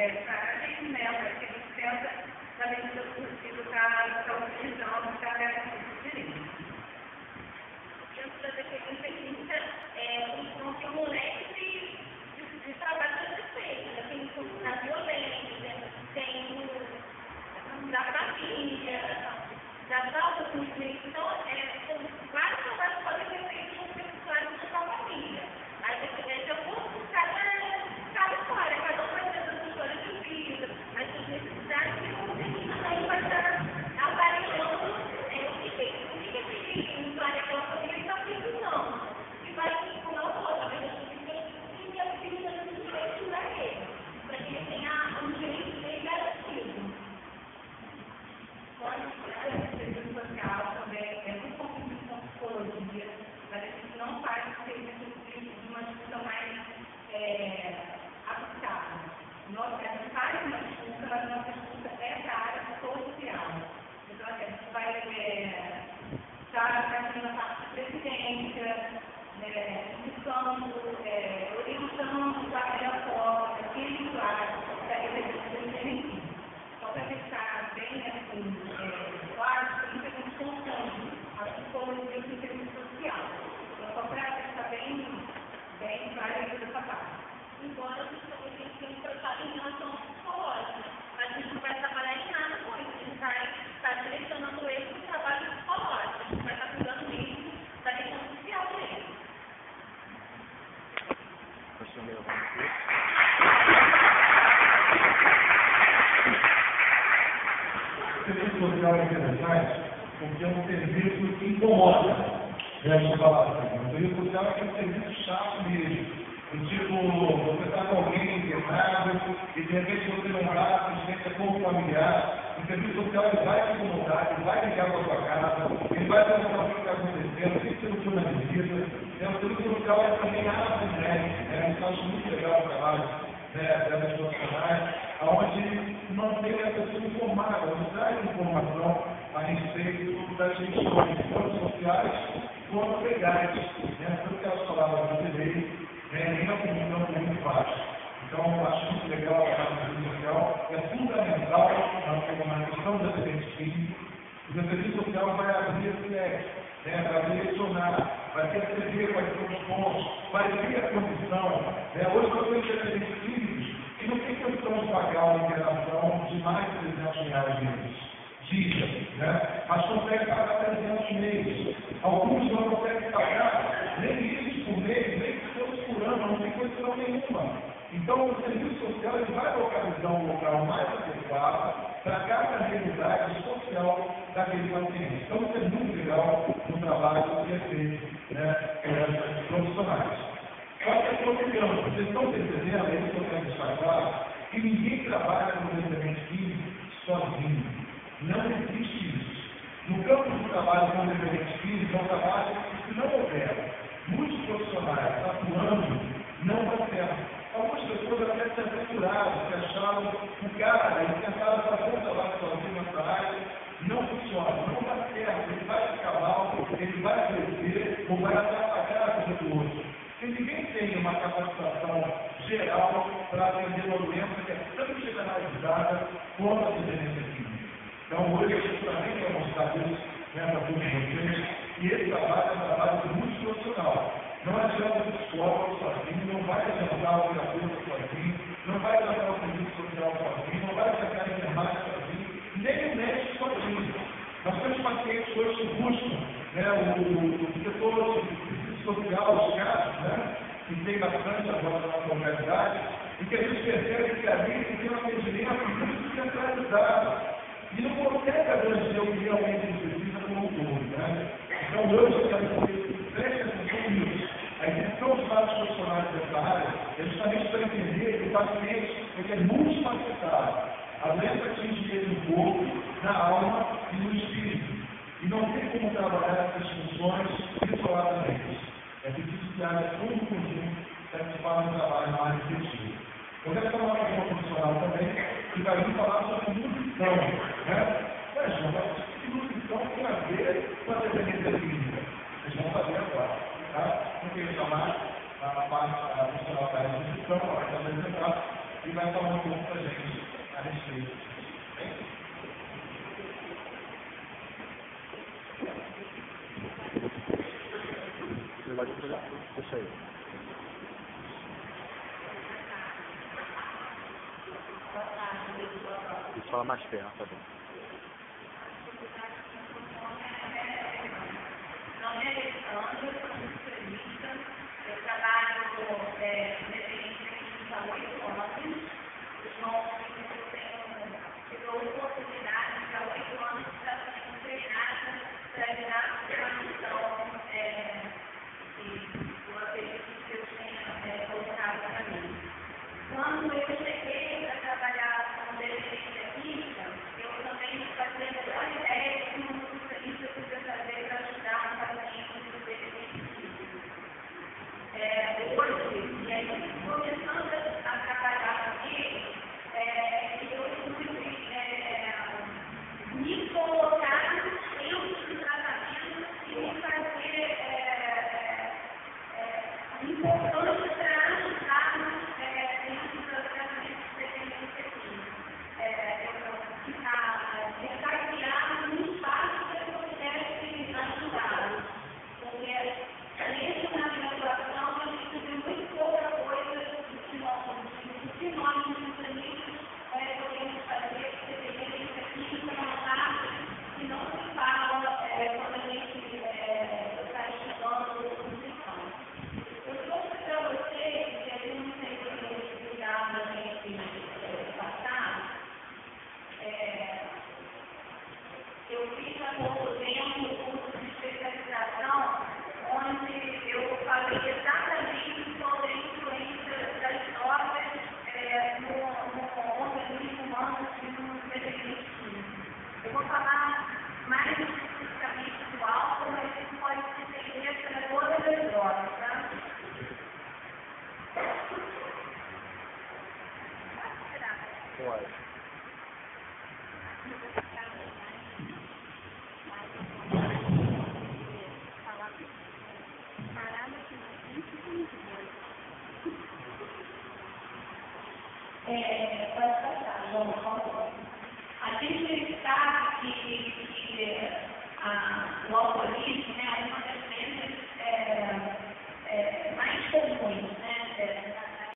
A gente mela, que a gente pensa na medida do possível está utilizando para garantir direito. Dentro da dependência, não tem um leque de trabalho a ser feito. Tem a violência, tem da família, das autoconhecimento. Então, vários trabalhos podem ser feitos com pessoas de sua família. Aí, eu vou buscar cada história, cada um vai ter a sua história de vida, as suas necessidades, e aí vai estar avaliando o que esse usuário da família está precisando. E vai com a outra, mas eu preciso que a família não se para ele, para que ele tenha um direito bem garantido. Pode ser que serviço social também é muito confuso com psicologia, mas a gente não faz o serviço de uma discussão mais aplicada. A gente faz uma discussão, mas a nossa discussão é da área social. Então, a gente vai estar trazendo a parte de presidência, indicando, orientando a melhor forma, quem usuário da exercício do benefício. Só para deixar bem claro, que a gente confunde a psicologia com o serviço social. Então, só para deixar bem claro essa parte. Embora a psicologia tenha um tratado em relação à psicológica, mas a gente não vai trabalhar em nada com isso. A gente vai estar direcionando ele para o trabalho psicológico. A gente vai estar cuidando mesmo da questão social dele. O serviço social é interessante porque é um serviço que incomoda. O serviço social é aquele serviço chato mesmo. Tipo, você está com alguém internado e de repente você não braço, você tem pouco familiar. O serviço social ele vai te incomodar, ele vai ligar para a sua casa, ele vai perguntar o que está acontecendo, o que você não foi na visita. O serviço social é também abre né? Eu acho muito legal o trabalho dessas profissionais, onde mantém a pessoa informada, onde traz informação a respeito das questões tanto sociais quanto legais. Porque as palavras brasileiras minha opinião é muito baixa. Então, eu acho muito legal a parte do serviço social, é fundamental na questão do acidente físico. O serviço social vai abrir esse leque, vai direcionar, vai perceber quais são os pontos, vai ver a condição. Hoje nós temos acidentes físicos que não tem condição de pagar uma internação de mais de R$300 dia, mas consegue pagar 300 meses. Alguns não conseguem pagar nem isso por mês, nem que fosse por ano, não tem condição nenhuma. Então, o serviço social ele vai localizar um local mais adequado para cada realidade social daquele paciente. Então, isso é muito legal no trabalho que é feito pelos profissionais. Só que vocês estão percebendo, é isso que eu quero deixar claro, que ninguém trabalha com dependente químico sozinho. Não existe isso. No campo do trabalho com dependente físico, é um trabalho que não houver muitos profissionais atuando, não dá certo. Algumas pessoas até se aventuraram, se acharam o cara, eles tentaram fazer um trabalho sozinho nessa área, não funciona, não dá certo, ele vai ficar mal, ele vai crescer ou vai atrapalhar a vida do outro. Se ninguém tem uma capacitação geral para atender uma doença que é tanto generalizada quanto a dependência química. Então, hoje, a gente também quer mostrar isso para todos vocês, e esse trabalho é um trabalho muito profissional. Não adianta o psicólogo sozinho, não vai adiantar o terapeuta sozinho, não vai adiantar o serviço social sozinho, não vai adiantar a enfermagem sozinho, nem o médico sozinho. Nós temos pacientes hoje que buscam o setor de serviço social, os casos, que tem bastante agora na nossa localidade, e que a gente percebe que ali tem um atendimento muito centralizado. E não consegue abranger o que realmente precisa como um todo. Então, hoje, eu quero que vocês prestem atenção nisso. A existência dos vários profissionais dessa área é justamente para entender que o paciente é multifacetado. A doença atinge ele no corpo, na alma e no espírito. E não tem como trabalhar essas funções isoladamente. É preciso que haja todo um conjunto para que se faça um trabalho mais efetivo. Eu quero falar com uma profissional também, que vai vir falar sobre nutrição. Mas que nutrição tem a ver com a dependência física? Vocês vão fazer agora. Eu queria chamar a profissional da nutrição, ela vai se apresentar e vai falar um pouco para a gente. respeito. Deixa aí. Fala mais perto, tá bom. Não é